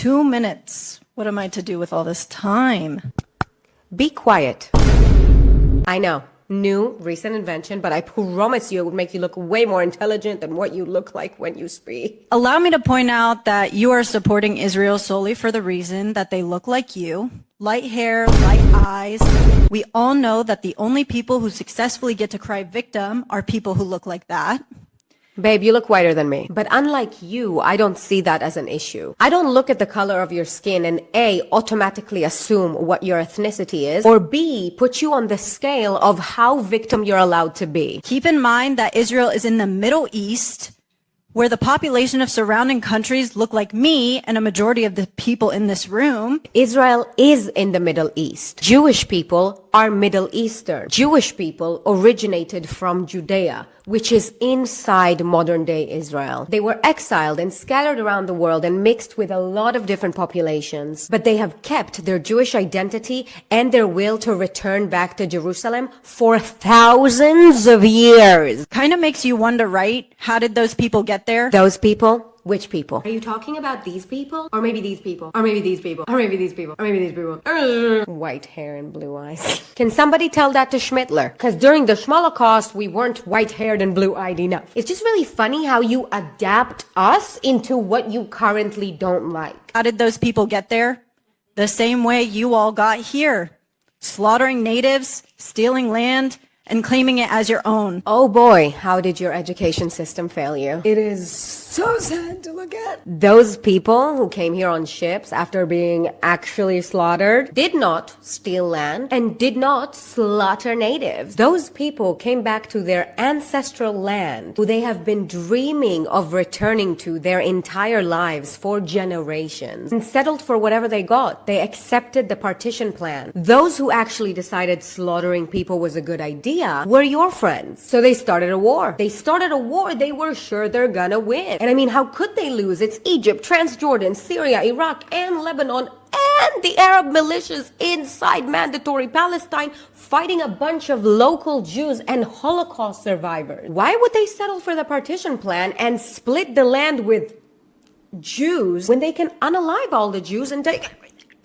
2 minutes. What am I to do with all this time? Be quiet. I know. New, recent invention, but I promise you it would make you look way more intelligent than what you look like when you speak. Allow me to point out that you are supporting Israel solely for the reason that they look like you. Light hair, light eyes. We all know that the only people who successfully get to cry victim are people who look like that. Babe, you look whiter than me. But unlike you, I don't see that as an issue. I don't look at the color of your skin and A, automatically assume what your ethnicity is, or B, put you on the scale of how victim you're allowed to be. Keep in mind that Israel is in the Middle East, where the population of surrounding countries look like me and a majority of the people in this room. Israel is in the Middle East. Jewish people are Middle Eastern. Jewish people originated from Judea, which is inside modern-day Israel. They were exiled and scattered around the world and mixed with a lot of different populations, but they have kept their Jewish identity and their will to return back to Jerusalem for thousands of years. Kind of makes you wonder, right? How did those people get there? Those people? Which people? Are you talking about these people? Or maybe these people? Or maybe these people? Or maybe these people? Or maybe these people? White hair and blue eyes. Can somebody tell that to Schmittler? Because during the Holocaust, we weren't white-haired and blue-eyed enough. It's just really funny how you adapt us into what you currently don't like. How did those people get there? The same way you all got here. Slaughtering natives, stealing land, and claiming it as your own. Oh boy, how did your education system fail you? It is so sad to look at. Those people who came here on ships after being actually slaughtered did not steal land and did not slaughter natives. Those people came back to their ancestral land, who they have been dreaming of returning to their entire lives for generations, and settled for whatever they got. They accepted the partition plan. Those who actually decided slaughtering people was a good idea were your friends. So they started a war. They started a war they were sure they're gonna win. And I mean, how could they lose? It's Egypt, Transjordan, Syria, Iraq, and Lebanon, and the Arab militias inside Mandatory Palestine fighting a bunch of local Jews and Holocaust survivors. Why would they settle for the partition plan and split the land with Jews when they can unalive all the Jews and take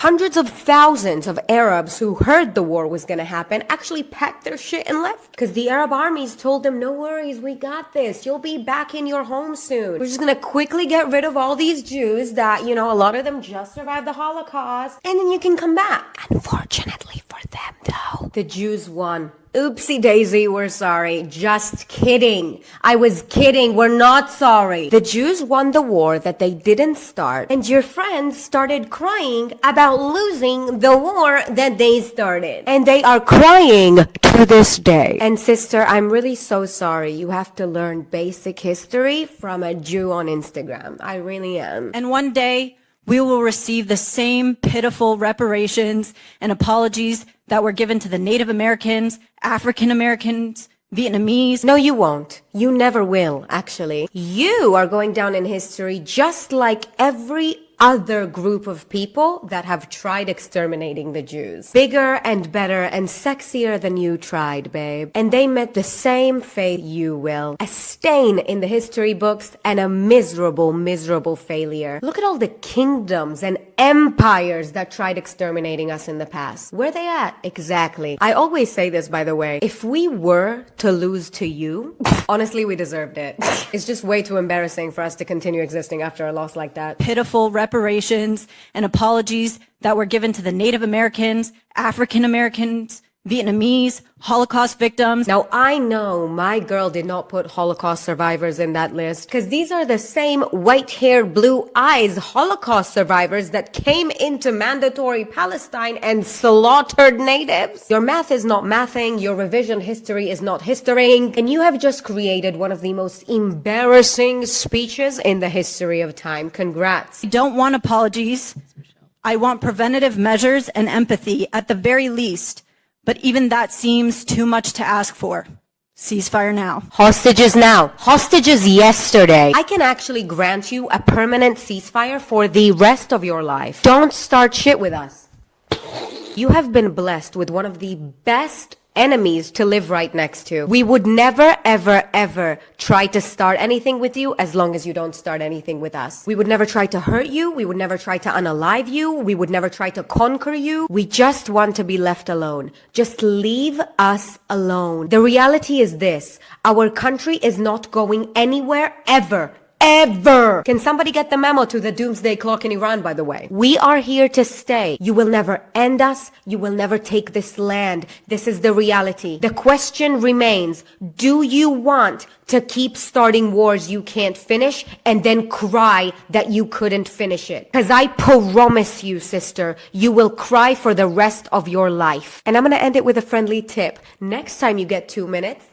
hundreds of thousands of Arabs who heard the war was going to happen actually packed their shit and left? Because the Arab armies told them, no worries, we got this. You'll be back in your home soon. We're just going to quickly get rid of all these Jews that, you know, a lot of them just survived the Holocaust. And then you can come back. Unfortunately for them, though, the Jews won. Oopsie daisy, we're sorry. Just kidding. I was kidding. We're not sorry. The Jews won the war that they didn't start, and your friends started crying about losing the war that they started. And they are crying to this day. And sister, I'm really so sorry. You have to learn basic history from a Jew on Instagram. I really am. And one day, we will receive the same pitiful reparations and apologies that were given to the Native Americans, African Americans, Vietnamese. No, you won't. You never will, actually. You are going down in history just like every other group of people that have tried exterminating the Jews. Bigger and better and sexier than you tried, babe. And they met the same fate you will. A stain in the history books and a miserable, miserable failure. Look at all the kingdoms and empires that tried exterminating us in the past. Where they at? Exactly. I always say this, by the way. If we were to lose to you, honestly, we deserved it. It's just way too embarrassing for us to continue existing after a loss like that. Pitiful reparations and apologies that were given to the Native Americans, African Americans, Vietnamese, Holocaust victims. Now, I know my girl did not put Holocaust survivors in that list because these are the same white hair, blue eyes Holocaust survivors that came into Mandatory Palestine and slaughtered natives. Your math is not mathing, your revision history is not historying, and you have just created one of the most embarrassing speeches in the history of time. Congrats. I don't want apologies. I want preventative measures and empathy at the very least. But even that seems too much to ask for. Ceasefire now. Hostages now. Hostages yesterday. I can actually grant you a permanent ceasefire for the rest of your life. Don't start shit with us. You have been blessed with one of the best enemies to live right next to. We would never, ever, ever try to start anything with you as long as you don't start anything with us. We would never try to hurt you. We would never try to unalive you. We would never try to conquer you. We just want to be left alone. Just leave us alone. The reality is this. Our country is not going anywhere ever. Ever. Can somebody get the memo to the doomsday clock in Iran, by the way? We are here to stay. You will never end us. You will never take this land. This is the reality. The question remains, do you want to keep starting wars you can't finish and then cry that you couldn't finish it? Because I promise you, sister, you will cry for the rest of your life. And I'm going to end it with a friendly tip. Next time you get 2 minutes,